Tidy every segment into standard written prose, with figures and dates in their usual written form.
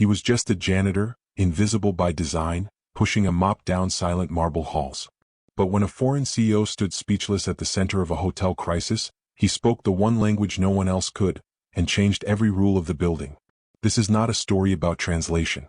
He was just a janitor, invisible by design, pushing a mop down silent marble halls. But when a foreign CEO stood speechless at the center of a hotel crisis, he spoke the one language no one else could, and changed every rule of the building. This is not a story about translation.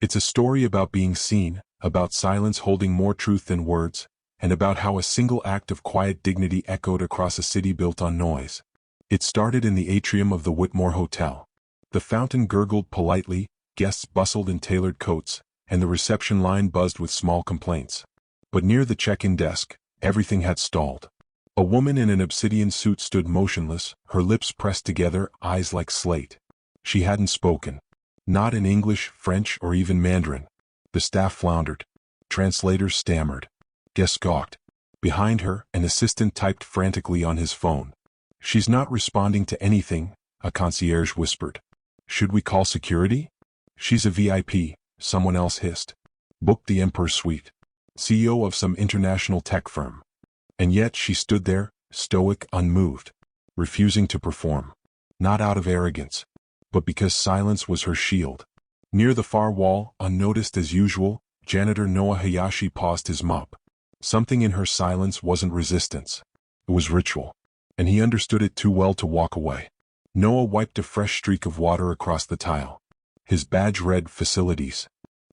It's a story about being seen, about silence holding more truth than words, and about how a single act of quiet dignity echoed across a city built on noise. It started in the atrium of the Whitmore Hotel. The fountain gurgled politely, guests bustled in tailored coats, and the reception line buzzed with small complaints. But near the check-in desk, everything had stalled. A woman in an obsidian suit stood motionless, her lips pressed together, eyes like slate. She hadn't spoken. Not in English, French, or even Mandarin. The staff floundered. Translators stammered. Guests gawked. Behind her, an assistant typed frantically on his phone. "She's not responding to anything," a concierge whispered. "Should we call security?" "She's a VIP," someone else hissed. "Booked the Emperor Suite. CEO of some international tech firm." And yet she stood there, stoic, unmoved, refusing to perform. Not out of arrogance, but because silence was her shield. Near the far wall, unnoticed as usual, janitor Noah Hayashi paused his mop. Something in her silence wasn't resistance. It was ritual. And he understood it too well to walk away. Noah wiped a fresh streak of water across the tile. His badge read "Facilities."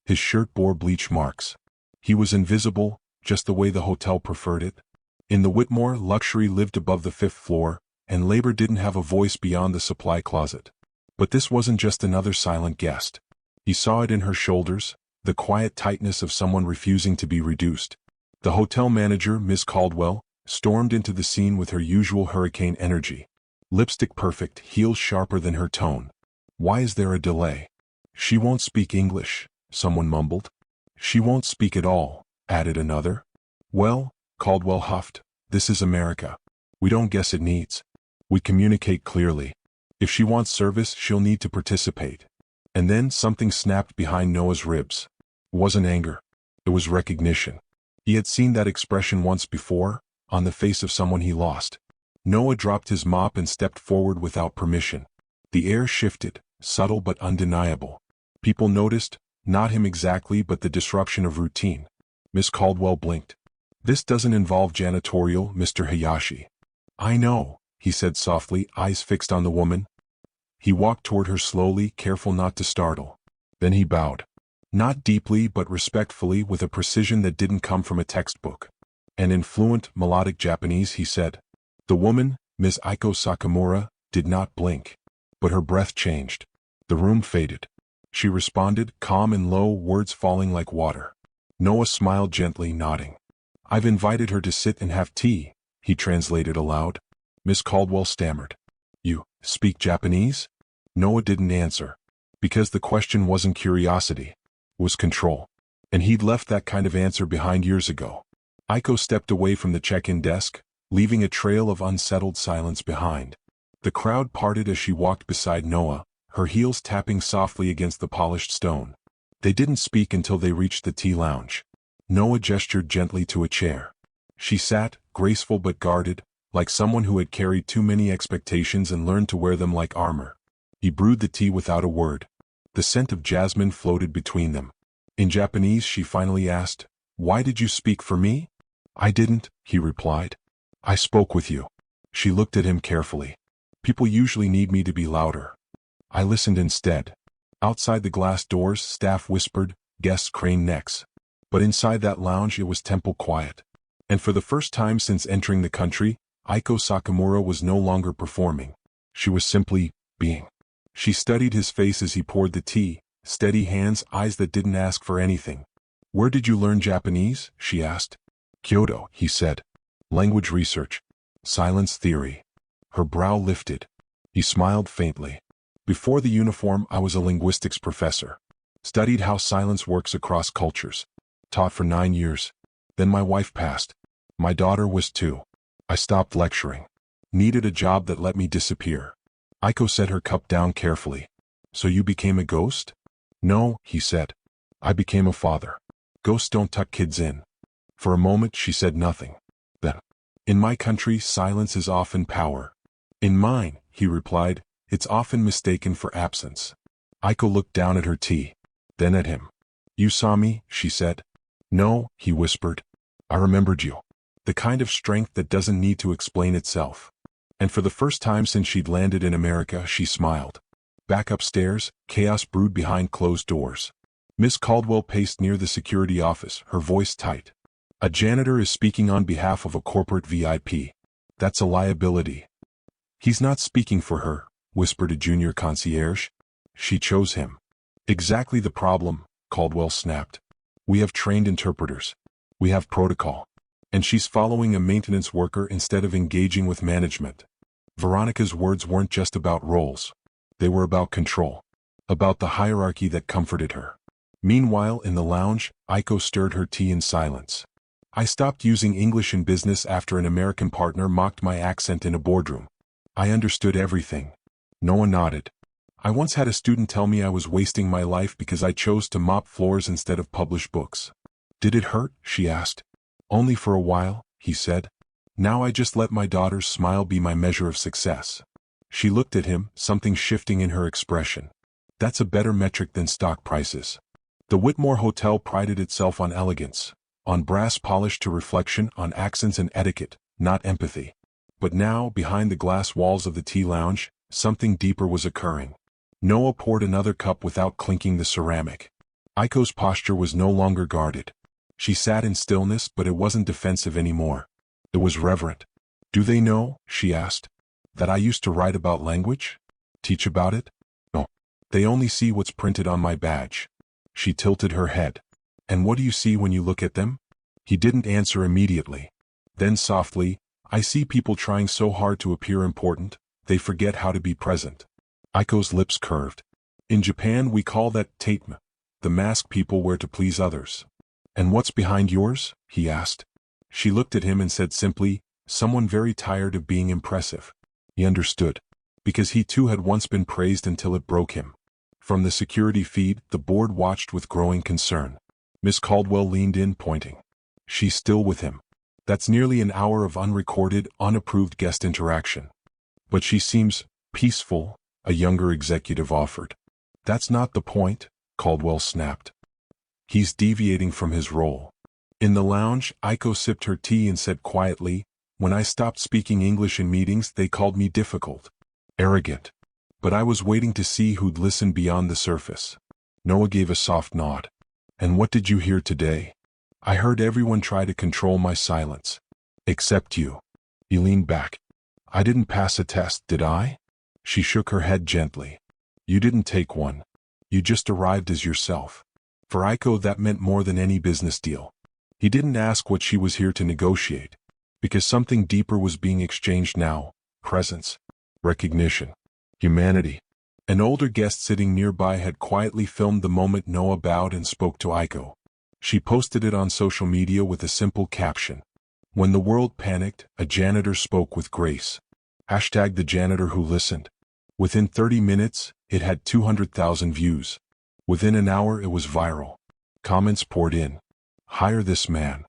His shirt bore bleach marks. He was invisible, just the way the hotel preferred it. In the Whitmore, luxury lived above the 5th floor, and labor didn't have a voice beyond the supply closet. But this wasn't just another silent guest. He saw it in her shoulders, the quiet tightness of someone refusing to be reduced. The hotel manager, Miss Caldwell, stormed into the scene with her usual hurricane energy. Lipstick perfect, heels sharper than her tone. "Why is there a delay?" "She won't speak English," someone mumbled. "She won't speak at all," added another. "Well," Caldwell huffed, "this is America. We don't guess it needs. We communicate clearly. If she wants service, she'll need to participate." And then something snapped behind Noah's ribs. It wasn't anger. It was recognition. He had seen that expression once before, on the face of someone he lost. Noah dropped his mop and stepped forward without permission. The air shifted, subtle but undeniable. People noticed, not him exactly but the disruption of routine. Miss Caldwell blinked. "This doesn't involve janitorial, Mr. Hayashi." "I know," he said softly, eyes fixed on the woman. He walked toward her slowly, careful not to startle. Then he bowed. Not deeply but respectfully, with a precision that didn't come from a textbook. And in fluent, melodic Japanese he said. The woman, Ms. Aiko Sakamura, did not blink. But her breath changed. The room faded. She responded, calm and low, words falling like water. Noah smiled gently, nodding. "I've invited her to sit and have tea," he translated aloud. Miss Caldwell stammered. "You speak Japanese?" Noah didn't answer. Because the question wasn't curiosity. It was control. And he'd left that kind of answer behind years ago. Aiko stepped away from the check-in desk, leaving a trail of unsettled silence behind. The crowd parted as she walked beside Noah, her heels tapping softly against the polished stone. They didn't speak until they reached the tea lounge. Noah gestured gently to a chair. She sat, graceful but guarded, like someone who had carried too many expectations and learned to wear them like armor. He brewed the tea without a word. The scent of jasmine floated between them. In Japanese she finally asked, "Why did you speak for me?" "I didn't," he replied. "I spoke with you." She looked at him carefully. "People usually need me to be louder. I listened instead." Outside the glass doors, staff whispered, guests craned necks. But inside that lounge it was temple quiet. And for the first time since entering the country, Aiko Sakamura was no longer performing. She was simply being. She studied his face as he poured the tea, steady hands, eyes that didn't ask for anything. "Where did you learn Japanese?" she asked. "Kyoto," he said. "Language research. Silence theory." Her brow lifted. He smiled faintly. "Before the uniform, I was a linguistics professor. Studied how silence works across cultures. Taught for 9 years. Then my wife passed. My daughter was 2. I stopped lecturing. Needed a job that let me disappear." Aiko set her cup down carefully. "So you became a ghost?" "No," he said. "I became a father. Ghosts don't tuck kids in." For a moment she said nothing. Then, "In my country, silence is often power." "In mine," he replied, "it's often mistaken for absence." Aiko looked down at her tea, then at him. "You saw me," she said. "No," he whispered. "I remembered you." The kind of strength that doesn't need to explain itself. And for the first time since she'd landed in America, she smiled. Back upstairs, chaos brewed behind closed doors. Miss Caldwell paced near the security office, her voice tight. "A janitor is speaking on behalf of a corporate VIP. That's a liability." "He's not speaking for her," whispered a junior concierge. "She chose him." "Exactly the problem," Caldwell snapped. "We have trained interpreters. We have protocol. And she's following a maintenance worker instead of engaging with management." Veronica's words weren't just about roles. They were about control. About the hierarchy that comforted her. Meanwhile, in the lounge, Aiko stirred her tea in silence. "I stopped using English in business after an American partner mocked my accent in a boardroom. I understood everything." Noah nodded. "I once had a student tell me I was wasting my life because I chose to mop floors instead of publish books." "Did it hurt?" she asked. "Only for a while," he said. "Now I just let my daughter's smile be my measure of success." She looked at him, something shifting in her expression. "That's a better metric than stock prices." The Whitmore Hotel prided itself on elegance, on brass polish to reflection, on accents and etiquette, not empathy. But now, behind the glass walls of the tea lounge, something deeper was occurring. Noah poured another cup without clinking the ceramic. Aiko's posture was no longer guarded. She sat in stillness, but it wasn't defensive anymore. It was reverent. "Do they know," she asked, "that I used to write about language? Teach about it? No. They only see what's printed on my badge." She tilted her head. "And what do you see when you look at them?" He didn't answer immediately. Then softly, "I see people trying so hard to appear important, they forget how to be present." Aiko's lips curved. "In Japan we call that taitma, the mask people wear to please others." "And what's behind yours?" he asked. She looked at him and said simply, "Someone very tired of being impressive." He understood. Because he too had once been praised until it broke him. From the security feed, the board watched with growing concern. Miss Caldwell leaned in, pointing. "She's still with him. That's nearly an hour of unrecorded, unapproved guest interaction." "But she seems peaceful," a younger executive offered. "That's not the point," Caldwell snapped. "He's deviating from his role." In the lounge, Aiko sipped her tea and said quietly, "When I stopped speaking English in meetings, they called me difficult, arrogant. But I was waiting to see who'd listen beyond the surface." Noah gave a soft nod. "And what did you hear today?" "I heard everyone try to control my silence. Except you." He leaned back. "I didn't pass a test, did I?" She shook her head gently. "You didn't take one. You just arrived as yourself." For Aiko that meant more than any business deal. He didn't ask what she was here to negotiate. Because something deeper was being exchanged now. Presence. Recognition. Humanity. An older guest sitting nearby had quietly filmed the moment Noah bowed and spoke to Aiko. She posted it on social media with a simple caption. "When the world panicked, a janitor spoke with grace." Hashtag the janitor who listened. Within 30 minutes, it had 200,000 views. Within an hour it was viral. Comments poured in. "Hire this man.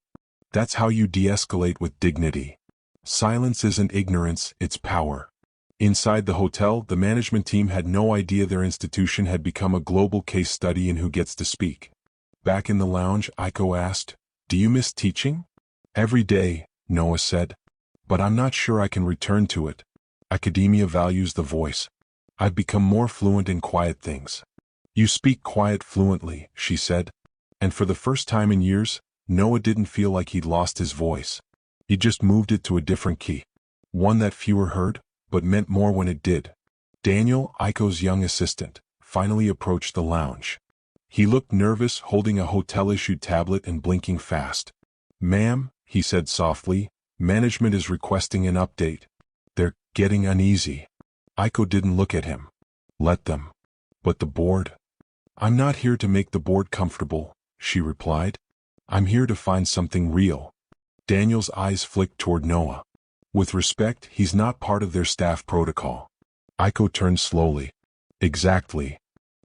That's how you de-escalate with dignity. Silence isn't ignorance, it's power." Inside the hotel, the management team had no idea their institution had become a global case study in who gets to speak. Back in the lounge, Aiko asked, "Do you miss teaching?" "Every day," Noah said. "But I'm not sure I can return to it. Academia values the voice. I've become more fluent in quiet things." "You speak quiet fluently," she said. And for the first time in years, Noah didn't feel like he'd lost his voice. He just moved it to a different key. One that fewer heard, but meant more when it did. Daniel, Aiko's young assistant, finally approached the lounge. He looked nervous, holding a hotel-issued tablet and blinking fast. "Ma'am," he said softly, "management is requesting an update. They're getting uneasy." Aiko didn't look at him. "Let them." "But the board?" "I'm not here to make the board comfortable," she replied. "I'm here to find something real." Daniel's eyes flicked toward Noah. "With respect, he's not part of their staff protocol." Aiko turned slowly. "Exactly."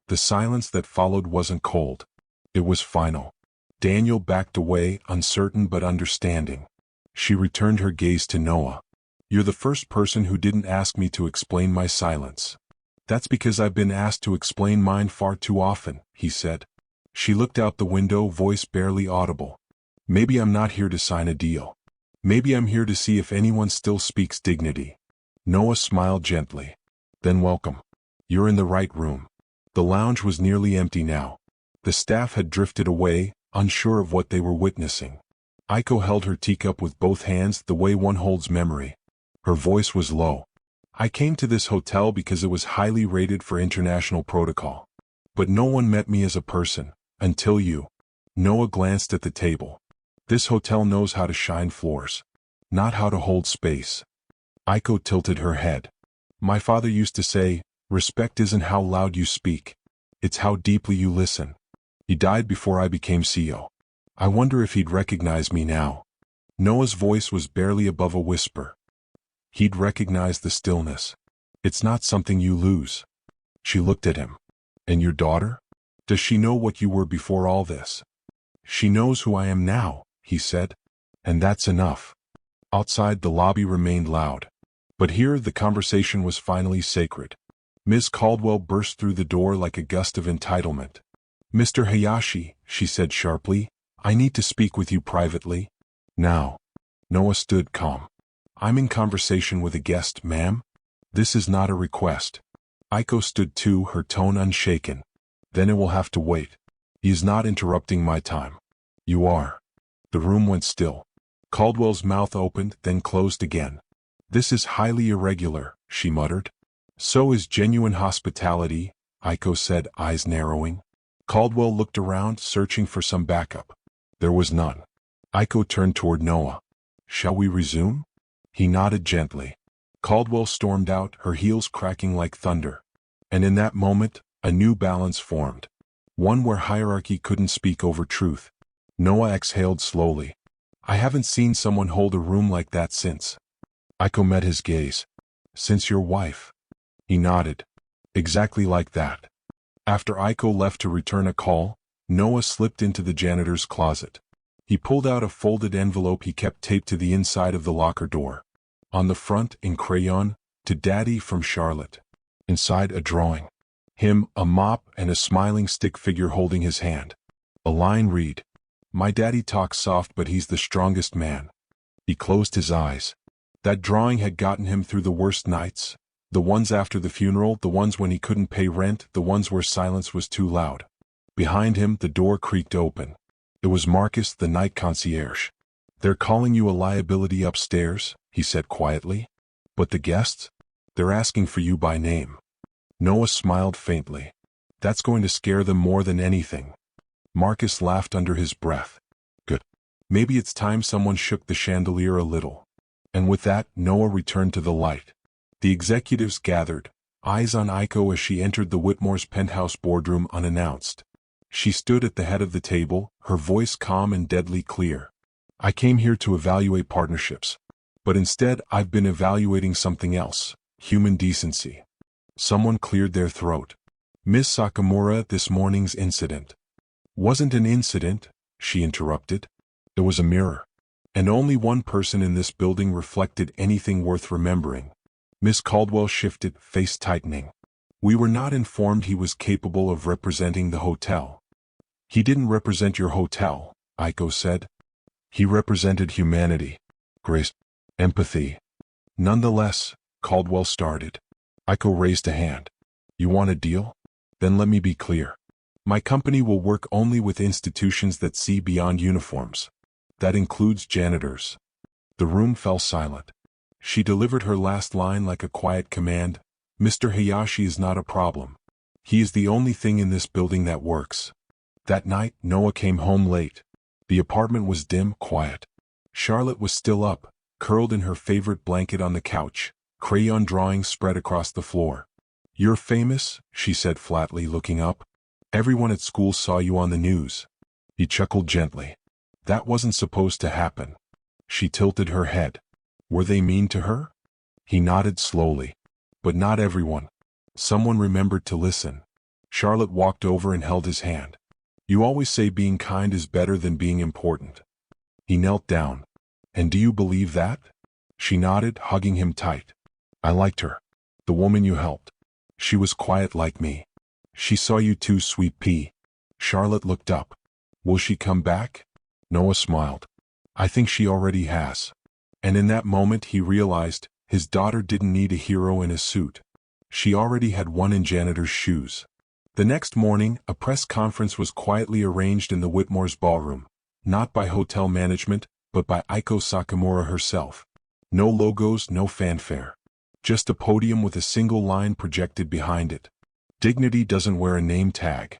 The silence that followed wasn't cold. It was final. Daniel backed away, uncertain but understanding. She returned her gaze to Noah. "You're the first person who didn't ask me to explain my silence." That's because I've been asked to explain mine far too often, he said. She looked out the window, voice barely audible. Maybe I'm not here to sign a deal. Maybe I'm here to see if anyone still speaks dignity. Noah smiled gently. Then welcome. You're in the right room. The lounge was nearly empty now. The staff had drifted away, unsure of what they were witnessing. Aiko held her teacup with both hands the way one holds memory. Her voice was low. I came to this hotel because it was highly rated for international protocol. But no one met me as a person, until you. Noah glanced at the table. This hotel knows how to shine floors, not how to hold space. Aiko tilted her head. My father used to say, respect isn't how loud you speak. It's how deeply you listen. He died before I became CEO. I wonder if he'd recognize me now. Noah's voice was barely above a whisper. He'd recognize the stillness. It's not something you lose. She looked at him. And your daughter? Does she know what you were before all this? She knows who I am now, he said. And that's enough. Outside, the lobby remained loud. But here the conversation was finally sacred. Ms. Caldwell burst through the door like a gust of entitlement. Mr. Hayashi, she said sharply, I need to speak with you privately. Now. Noah stood calm. I'm in conversation with a guest, ma'am. This is not a request. Aiko stood too, her tone unshaken. Then it will have to wait. He is not interrupting my time. You are. The room went still. Caldwell's mouth opened, then closed again. This is highly irregular, she muttered. So is genuine hospitality, Aiko said, eyes narrowing. Caldwell looked around, searching for some backup. There was none. Aiko turned toward Noah. Shall we resume? He nodded gently. Caldwell stormed out, her heels cracking like thunder. And in that moment, a new balance formed. One where hierarchy couldn't speak over truth. Noah exhaled slowly. I haven't seen someone hold a room like that since. Aiko met his gaze. Since your wife. He nodded. Exactly like that. After Aiko left to return a call, Noah slipped into the janitor's closet. He pulled out a folded envelope he kept taped to the inside of the locker door. On the front, in crayon, to Daddy from Charlotte. Inside, a drawing. Him, a mop, and a smiling stick figure holding his hand. A line read, My daddy talks soft but he's the strongest man. He closed his eyes. That drawing had gotten him through the worst nights. The ones after the funeral, the ones when he couldn't pay rent, the ones where silence was too loud. Behind him, the door creaked open. It was Marcus, the night concierge. They're calling you a liability upstairs, he said quietly. But the guests? They're asking for you by name. Noah smiled faintly. That's going to scare them more than anything. Marcus laughed under his breath. Good. Maybe it's time someone shook the chandelier a little. And with that, Noah returned to the light. The executives gathered, eyes on Aiko as she entered the Whitmore's penthouse boardroom unannounced. She stood at the head of the table, her voice calm and deadly clear. I came here to evaluate partnerships. But instead, I've been evaluating something else, human decency. Someone cleared their throat. Miss Sakamura, this morning's incident. Wasn't an incident, she interrupted. It was a mirror. And only one person in this building reflected anything worth remembering. Miss Caldwell shifted, face tightening. We were not informed he was capable of representing the hotel. He didn't represent your hotel, Aiko said. He represented humanity, grace, empathy. Nonetheless, Caldwell started. Aiko raised a hand. You want a deal? Then let me be clear. My company will work only with institutions that see beyond uniforms. That includes janitors. The room fell silent. She delivered her last line like a quiet command. Mr. Hayashi is not a problem. He is the only thing in this building that works. That night, Noah came home late. The apartment was dim, quiet. Charlotte was still up, curled in her favorite blanket on the couch, crayon drawings spread across the floor. You're famous, she said flatly, looking up. Everyone at school saw you on the news. He chuckled gently. That wasn't supposed to happen. She tilted her head. Were they mean to her? He nodded slowly. But not everyone. Someone remembered to listen. Charlotte walked over and held his hand. You always say being kind is better than being important. He knelt down. And do you believe that? She nodded, hugging him tight. I liked her. The woman you helped. She was quiet like me. She saw you too, sweet pea. Charlotte looked up. Will she come back? Noah smiled. I think she already has. And in that moment he realized his daughter didn't need a hero in a suit. She already had one in Janitor's shoes. The next morning, a press conference was quietly arranged in the Whitmore's ballroom, not by hotel management, but by Aiko Sakamura herself. No logos, no fanfare. Just a podium with a single line projected behind it. Dignity doesn't wear a name tag.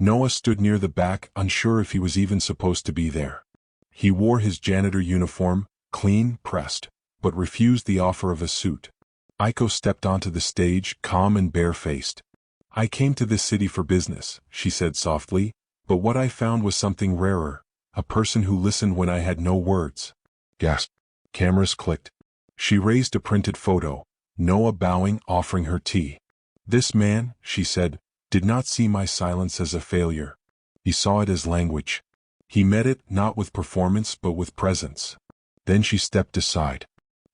Noah stood near the back, unsure if he was even supposed to be there. He wore his janitor uniform, clean, pressed, but refused the offer of a suit. Aiko stepped onto the stage, calm and barefaced. I came to this city for business, she said softly, but what I found was something rarer, a person who listened when I had no words. Gasp. Cameras clicked. She raised a printed photo, Noah bowing, offering her tea. This man, she said, did not see my silence as a failure. He saw it as language. He met it not with performance but with presence. Then she stepped aside.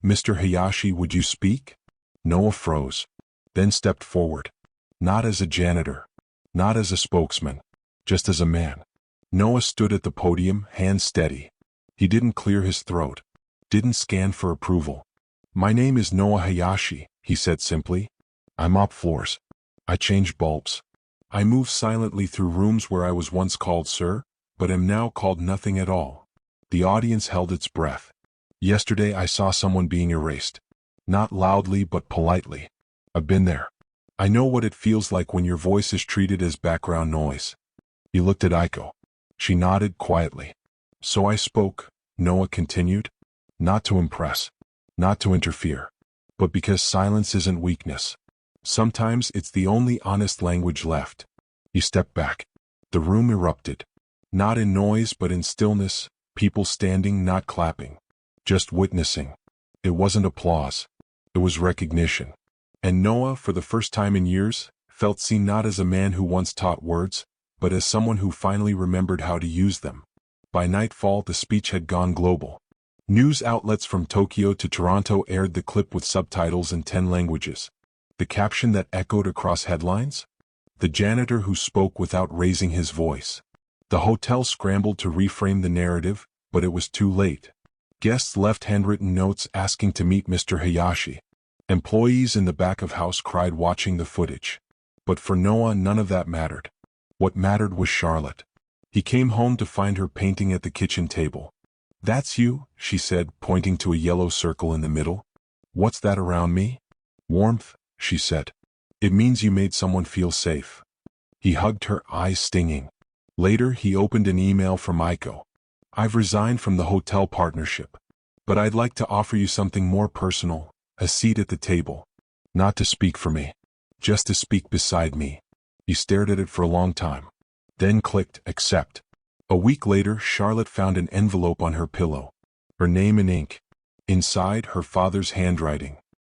Mr. Hayashi, would you speak? Noah froze. Then stepped forward. Not as a janitor. Not as a spokesman. Just as a man. Noah stood at the podium, hands steady. He didn't clear his throat. Didn't scan for approval. My name is Noah Hayashi, he said simply. I mop floors. I change bulbs. I move silently through rooms where I was once called sir, but am now called nothing at all. The audience held its breath. Yesterday I saw someone being erased. Not loudly but politely. I've been there. I know what it feels like when your voice is treated as background noise. He looked at Aiko. She nodded quietly. So I spoke, Noah continued. Not to impress. Not to interfere. But because silence isn't weakness. Sometimes it's the only honest language left. He stepped back. The room erupted. Not in noise but in stillness, people standing, not clapping. Just witnessing. It wasn't applause. It was recognition. And Noah, for the first time in years, felt seen not as a man who once taught words, but as someone who finally remembered how to use them. By nightfall, the speech had gone global. News outlets from Tokyo to Toronto aired the clip with subtitles in 10 languages. The caption that echoed across headlines? The janitor who spoke without raising his voice. The hotel scrambled to reframe the narrative, but it was too late. Guests left handwritten notes asking to meet Mr. Hayashi. Employees in the back of house cried watching the footage. But for Noah, none of that mattered. What mattered was Charlotte. He came home to find her painting at the kitchen table. That's you, she said, pointing to a yellow circle in the middle. What's that around me? Warmth, she said. It means you made someone feel safe. He hugged her, eyes stinging. Later, he opened an email from Aiko. I've resigned from the hotel partnership. But I'd like to offer you something more personal, a seat at the table. Not to speak for me. Just to speak beside me. He stared at it for a long time. Then clicked, accept. A week later, Charlotte found an envelope on her pillow. Her name in ink. Inside, her father's handwriting.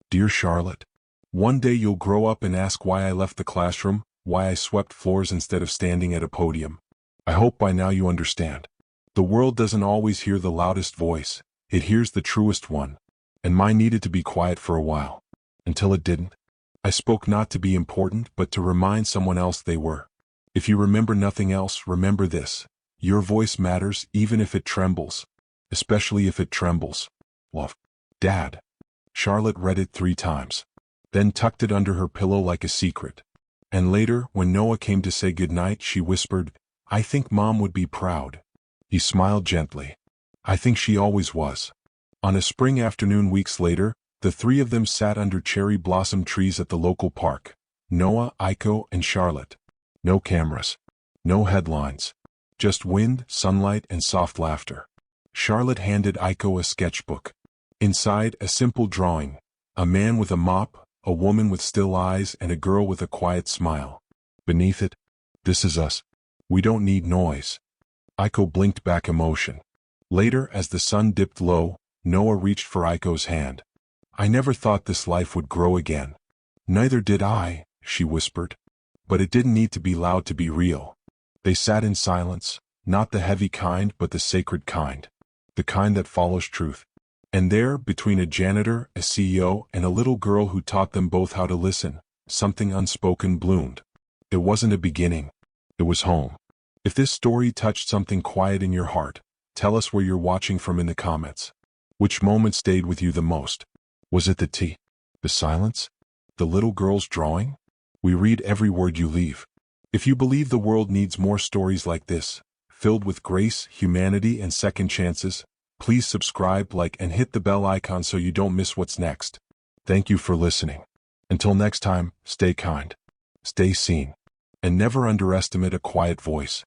Dear Charlotte. One day you'll grow up and ask why I left the classroom, why I swept floors instead of standing at a podium. I hope by now you understand. The world doesn't always hear the loudest voice, it hears the truest one. And mine needed to be quiet for a while. Until it didn't. I spoke not to be important but to remind someone else they were. If you remember nothing else, remember this. Your voice matters even if it trembles. Especially if it trembles. Love. Dad. Charlotte read it 3 times. Then tucked it under her pillow like a secret. And later, when Noah came to say goodnight, she whispered, I think Mom would be proud. He smiled gently. I think she always was. On a spring afternoon weeks later, the 3 of them sat under cherry blossom trees at the local park. Noah, Aiko, and Charlotte. No cameras. No headlines. Just wind, sunlight, and soft laughter. Charlotte handed Aiko a sketchbook. Inside, a simple drawing. A man with a mop, a woman with still eyes, and a girl with a quiet smile. Beneath it, this is us. We don't need noise. Aiko blinked back emotion. Later, as the sun dipped low, Noah reached for Aiko's hand. I never thought this life would grow again. Neither did I, she whispered. But it didn't need to be loud to be real. They sat in silence, not the heavy kind but the sacred kind. The kind that follows truth. And there, between a janitor, a CEO, and a little girl who taught them both how to listen, something unspoken bloomed. It wasn't a beginning. It was home. If this story touched something quiet in your heart, tell us where you're watching from in the comments. Which moment stayed with you the most? Was it the tea? The silence? The little girl's drawing? We read every word you leave. If you believe the world needs more stories like this, filled with grace, humanity, and second chances, please subscribe, like, and hit the bell icon so you don't miss what's next. Thank you for listening. Until next time, stay kind, stay seen, and never underestimate a quiet voice.